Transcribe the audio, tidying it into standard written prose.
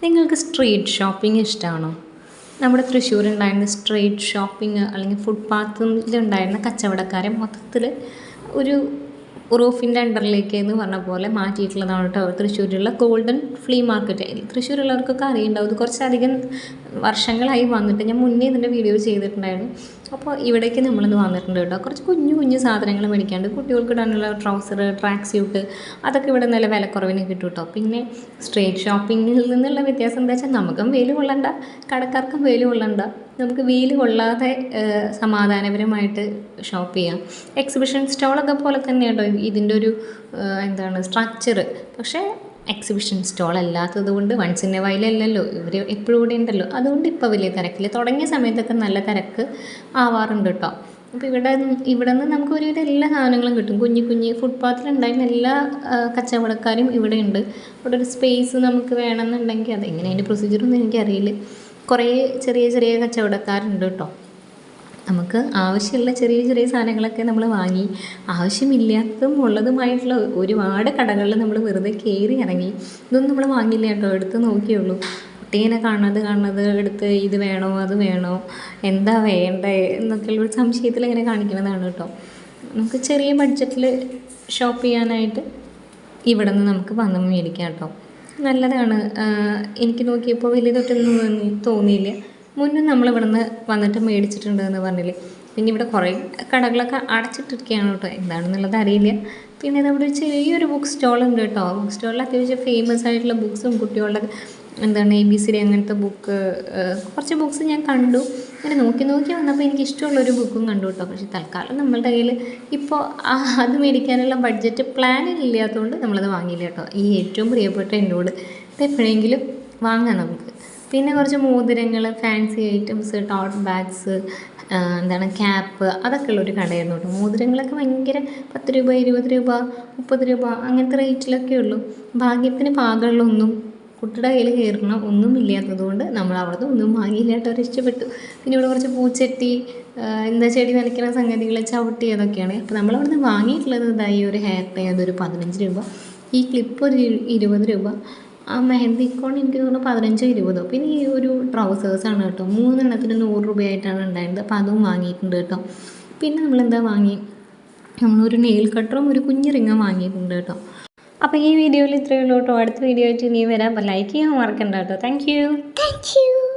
നിങ്ങൾക്ക് street shopping ഇഷ്ടമാണോ? നമ്മുടെ തൃശ്ശൂരുണ്ടായിരുന്ന സ്ട്രീറ്റ് ഷോപ്പിംഗ് അല്ലെങ്കിൽ ഫുട്പാത്തിലുണ്ടായിരുന്ന കച്ചവടക്കാരെ മൊത്തത്തിൽ ഒരു റൂഫിൻ്റെ അണ്ടറിലേക്ക് എന്ന് പറഞ്ഞ പോലെ മാറ്റിയിട്ടുള്ളതാണ് കേട്ടോ തൃശ്ശൂരിലുള്ള ഗോൾഡൻ ഫ്ലീ മാർക്കറ്റ്. തൃശ്ശൂരുള്ളവർക്കൊക്കെ അറിയുണ്ടാവും. ഇത് കുറച്ചധികം വർഷങ്ങളായി വന്നിട്ട് ഞാൻ മുന്നേ ഇതിൻ്റെ വീഡിയോ ചെയ്തിട്ടുണ്ടായിരുന്നു. അപ്പോൾ ഇവിടേക്ക് നമ്മളിന്ന് വന്നിട്ടുണ്ട് കേട്ടോ. കുറച്ച് കുഞ്ഞു കുഞ്ഞു സാധനങ്ങൾ മേടിക്കാണ്ട് കുട്ടികൾക്ക് ഇടാനുള്ള ട്രൗസർ, ട്രാക്ക് സ്യൂട്ട് അതൊക്കെ ഇവിടെ നല്ല വിലക്കുറവിന് കിട്ടും കേട്ടോ. പിന്നെ സ്ട്രീറ്റ് ഷോപ്പിങ്ങിൽ നിന്നുള്ള വ്യത്യാസം എന്താ വെച്ചാൽ നമുക്കും വെയിൽ കൊള്ളണ്ട, കടക്കാർക്കും വെയിൽ കൊള്ളണ്ട, നമുക്ക് വെയിൽ കൊള്ളാതെ സമാധാനപരമായിട്ട് ഷോപ്പ് ചെയ്യാം. എക്സിബിഷൻ സ്റ്റോളൊക്കെ പോലെ തന്നെയാണോ ഇതിൻ്റെ ഒരു സ്ട്രക്ചർ. പക്ഷേ എക്സിബിഷൻ സ്റ്റോൾ അല്ലാത്തത് കൊണ്ട് വൺസ് ഇൻ എ വൈലല്ലല്ലോ, ഇവർ എപ്പോഴും ഇവിടെ ഉണ്ടല്ലോ. അതുകൊണ്ട് ഇപ്പോൾ വലിയ തിരക്കില്ല. തുടങ്ങിയ സമയത്തൊക്കെ നല്ല തിരക്ക് ആവാറുണ്ട് കേട്ടോ. അപ്പോൾ ഇവിടെ നിന്ന് നമുക്ക് ഒരുവിധം എല്ലാ സാധനങ്ങളും കിട്ടും. കുഞ്ഞു ഫുട്പാത്തിലുണ്ടായിരുന്ന എല്ലാ കച്ചവടക്കാരും ഇവിടെ ഉണ്ട്. ഇവിടെ ഒരു സ്പേസ് നമുക്ക് വേണമെന്നുണ്ടെങ്കിൽ അതെങ്ങനെ അതിൻ്റെ പ്രൊസീജിയറൊന്നും എനിക്കറിയില്ല. കുറേ ചെറിയ കച്ചവടക്കാരുണ്ട് കേട്ടോ. നമുക്ക് ആവശ്യമുള്ള ചെറിയ സാധനങ്ങളൊക്കെ നമ്മൾ വാങ്ങി, ആവശ്യമില്ലാത്തതും ഉള്ളതുമായിട്ടുള്ള ഒരുപാട് കടകളിൽ നമ്മൾ വെറുതെ കയറി ഇറങ്ങി. ഇതൊന്നും നമ്മൾ വാങ്ങില്ല കേട്ടോ, എടുത്ത് നോക്കിയുള്ളൂ. കുട്ടീനെ കാണുന്നത് എടുത്ത് ഇത് വേണോ അത് വേണോ എന്താ വേണ്ടേ എന്നൊക്കെയുള്ളൊരു സംശയത്തിൽ ഇങ്ങനെ കാണിക്കുന്നതാണ് കേട്ടോ. നമുക്ക് ചെറിയ ബഡ്ജറ്റിൽ ഷോപ്പ് ചെയ്യാനായിട്ട് ഇവിടെ നിന്ന് നമുക്ക് വന്ന് മേടിക്കാം കേട്ടോ. നല്ലതാണ്. എനിക്ക് നോക്കിയപ്പോൾ വലിയ തൊട്ടൊന്നും തോന്നിയില്ല. മുന്നേ നമ്മളിവിടെ നിന്ന് വന്നിട്ട് മേടിച്ചിട്ടുണ്ട് എന്ന് പറഞ്ഞില്ലേ. പിന്നെ ഇവിടെ കുറേ കടകളൊക്കെ അടച്ചിട്ടിരിക്കുകയാണ് കേട്ടോ, എന്താണെന്നുള്ളത് അറിയില്ല. പിന്നെ ഇതവിടെ ചെറിയൊരു ബുക്ക് സ്റ്റോൾ ഉണ്ട് കേട്ടോ. ബുക്ക് സ്റ്റോളിൽ അത്യാവശ്യം ഫേമസ് ആയിട്ടുള്ള ബുക്സും കുട്ടികളുടെ ABCD അങ്ങനത്തെ ബുക്ക്, കുറച്ച് ബുക്സ് ഞാൻ കണ്ടു. അങ്ങനെ നോക്കി വന്നപ്പോൾ എനിക്ക് ഇഷ്ടമുള്ളൊരു ബുക്കും കണ്ടു കേട്ടോ. പക്ഷേ തൽക്കാലം നമ്മളുടെ കയ്യിൽ ഇപ്പോൾ അത് മേടിക്കാനുള്ള ബഡ്ജറ്റ് പ്ലാനില്ലാത്തതുകൊണ്ട് നമ്മളത് വാങ്ങിയില്ല കേട്ടോ. ഈ ഏറ്റവും പ്രിയപ്പെട്ട എന്നോട് ഇത് എപ്പോഴെങ്കിലും വാങ്ങാം നമുക്ക്. പിന്നെ കുറച്ച് മോതിരങ്ങൾ, fancy items, tote bags, cap അതൊക്കെ ഉള്ളൊരു കടയായിരുന്നു കേട്ടോ. മോതിരങ്ങളൊക്കെ ഭയങ്കര 10 രൂപ, 20 രൂപ, 30 രൂപ അങ്ങനത്തെ റേറ്റിലൊക്കെ ഉള്ളൂ. ഭാഗ്യത്തിന് പാകമുള്ളൊന്നും കുട്ടിയുടെ കയ്യിൽ കയറണം ഒന്നും ഇല്ലാത്തതുകൊണ്ട് നമ്മൾ അവിടുന്ന് ഒന്നും വാങ്ങിയില്ല കേട്ടോ. ഇഷ്ടപ്പെട്ടു. പിന്നെ ഇവിടെ കുറച്ച് പൂച്ചട്ടി, ചെടി നനയ്ക്കുന്ന സംഗതികൾ, ചവിട്ടി അതൊക്കെയാണ്. അപ്പോൾ നമ്മളവിടുന്ന് വാങ്ങിയിട്ടുള്ളത് ഈ ഒരു ഹെയർ ടൈ അതൊരു 15 രൂപ, ഈ ക്ലിപ്പ് ഒരു 20 രൂപ, ആ മെഹന്തി കോൺ എനിക്ക് തോന്നുന്നു 15 20. പിന്നെ ഈ ഒരു ട്രൗസേഴ്സാണ് കേട്ടോ, 3 എണ്ണത്തിന് 100 രൂപയായിട്ടാണ് ഉണ്ടായിരുന്നത്. അപ്പോൾ അതും വാങ്ങിയിട്ടുണ്ട് കേട്ടോ. പിന്നെ നമ്മളൊരു നെയിൽ കട്ടറും ഒരു കുഞ്ഞു റിങ്ങും വാങ്ങിയിട്ടുണ്ട് കേട്ടോ. അപ്പോൾ ഈ വീഡിയോയിൽ ഇത്രയേ ഉള്ളൂ കേട്ടോ. അടുത്ത വീഡിയോ ആയിട്ട് ഇനി വരാം. അപ്പോൾ ലൈക്ക് ചെയ്യാൻ മറക്കണ്ട കേട്ടോ. Thank you.